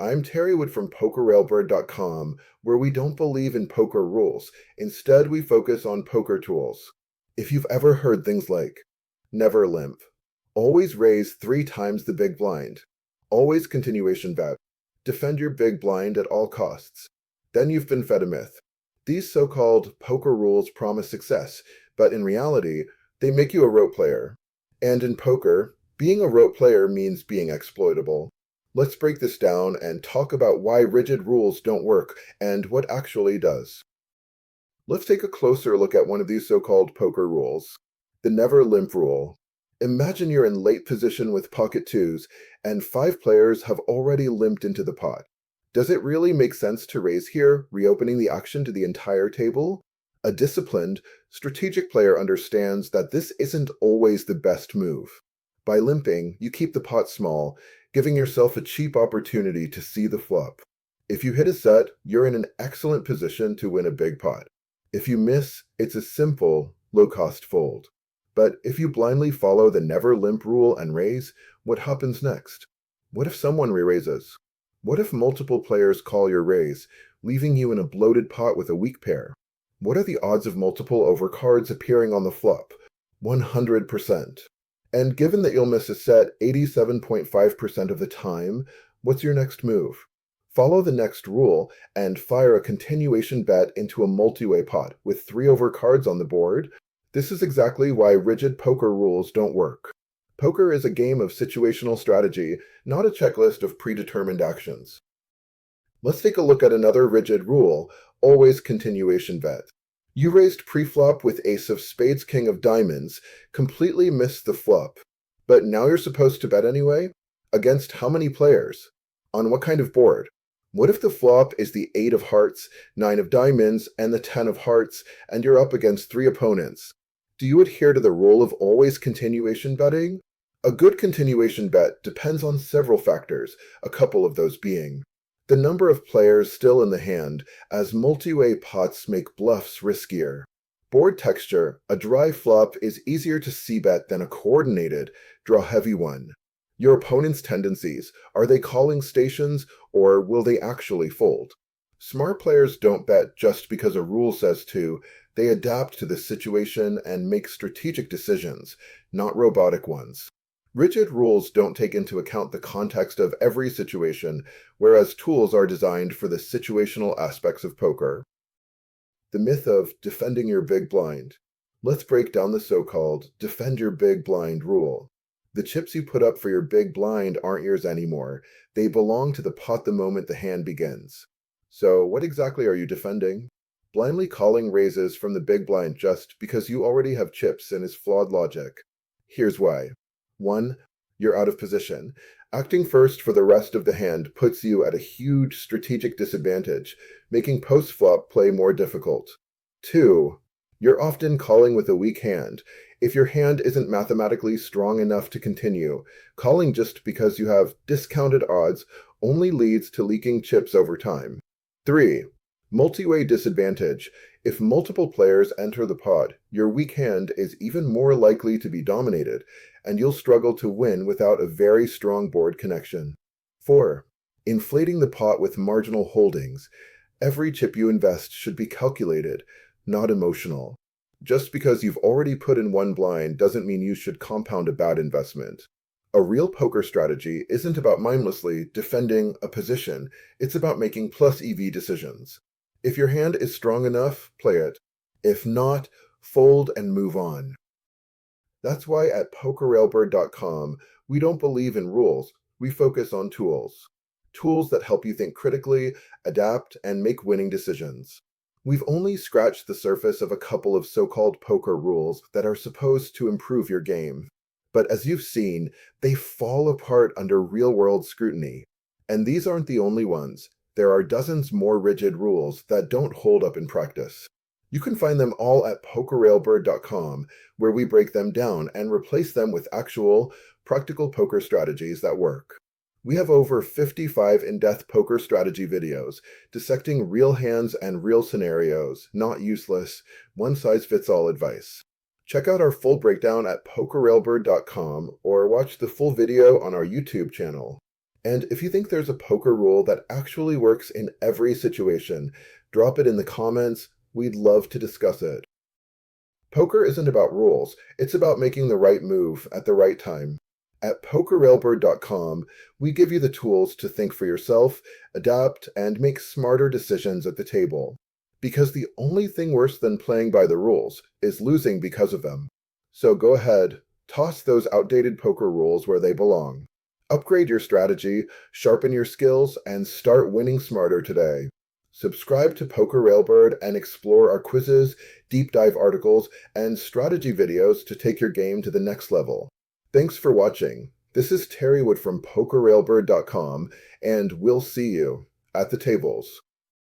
I'm Terrywood from PokerRailbird.com, where we don't believe in poker rules. Instead, we focus on poker tools. If you've ever heard things like, never limp, always raise 3 times the big blind, always continuation bet, defend your big blind at all costs, then you've been fed a myth. These so-called poker rules promise success, but in reality, they make you a rote player. And in poker, being a rote player means being exploitable. Let's break this down and talk about why rigid rules don't work and what actually does. Let's take a closer look at one of these so-called poker rules, the never limp rule. Imagine you're in late position with pocket twos and 5 players have already limped into the pot. Does it really make sense to raise here, reopening the action to the entire table? A disciplined, strategic player understands that this isn't always the best move. By limping, you keep the pot small, giving yourself a cheap opportunity to see the flop. If you hit a set, you're in an excellent position to win a big pot. If you miss, it's a simple, low-cost fold. But if you blindly follow the never limp rule and raise, what happens next? What if someone re-raises? What if multiple players call your raise, leaving you in a bloated pot with a weak pair? What are the odds of multiple overcards appearing on the flop? 100%. And given that you'll miss a set 87.5% of the time, what's your next move? Follow the next rule and fire a continuation bet into a multi-way pot with 3 overcards on the board. This is exactly why rigid poker rules don't work. Poker is a game of situational strategy, not a checklist of predetermined actions. Let's take a look at another rigid rule, always continuation bet. You raised pre-flop with ace of spades, king of diamonds, completely missed the flop. But now you're supposed to bet anyway? Against how many players? On what kind of board? What if the flop is the 8 of hearts, 9 of diamonds, and the 10 of hearts, and you're up against 3 opponents? Do you adhere to the rule of always continuation betting? A good continuation bet depends on several factors, a couple of those being the number of players still in the hand, as multi-way pots make bluffs riskier. Board texture, a dry flop is easier to c-bet than a coordinated, draw-heavy one. Your opponent's tendencies, are they calling stations, or will they actually fold? Smart players don't bet just because a rule says to, they adapt to the situation and make strategic decisions, not robotic ones. Rigid rules don't take into account the context of every situation, whereas tools are designed for the situational aspects of poker. The myth of defending your big blind. Let's break down the so-called defend your big blind rule. The chips you put up for your big blind aren't yours anymore. They belong to the pot the moment the hand begins. So what exactly are you defending? Blindly calling raises from the big blind just because you already have chips and is flawed logic. Here's why. 1. You're out of position. Acting first for the rest of the hand puts you at a huge strategic disadvantage, making post-flop play more difficult. 2. You're often calling with a weak hand. If your hand isn't mathematically strong enough to continue, calling just because you have discounted odds only leads to leaking chips over time. 3. Multi-way disadvantage. If multiple players enter the pot, your weak hand is even more likely to be dominated, and you'll struggle to win without a very strong board connection. 4. Inflating the pot with marginal holdings. Every chip you invest should be calculated, not emotional. Just because you've already put in 1 blind doesn't mean you should compound a bad investment. A real poker strategy isn't about mindlessly defending a position, it's about making plus EV decisions. If your hand is strong enough, play it. If not, fold and move on. That's why at PokerRailbird.com, we don't believe in rules, we focus on tools. Tools that help you think critically, adapt, and make winning decisions. We've only scratched the surface of a couple of so-called poker rules that are supposed to improve your game. But as you've seen, they fall apart under real-world scrutiny. And these aren't the only ones. There are dozens more rigid rules that don't hold up in practice. You can find them all at PokerRailbird.com, where we break them down and replace them with actual, practical poker strategies that work. We have over 55 in-depth poker strategy videos, dissecting real hands and real scenarios, not useless, one-size-fits-all advice. Check out our full breakdown at PokerRailbird.com or watch the full video on our YouTube channel. And if you think there's a poker rule that actually works in every situation, drop it in the comments. We'd love to discuss it. Poker isn't about rules, it's about making the right move at the right time. At pokerrailbird.com, we give you the tools to think for yourself, adapt, and make smarter decisions at the table. Because the only thing worse than playing by the rules is losing because of them. So go ahead, toss those outdated poker rules where they belong. Upgrade your strategy, sharpen your skills, and start winning smarter today. Subscribe to Poker Railbird and explore our quizzes, deep dive articles, and strategy videos to take your game to the next level. Thanks for watching. This is Terry Wood from pokerrailbird.com, and we'll see you at the tables.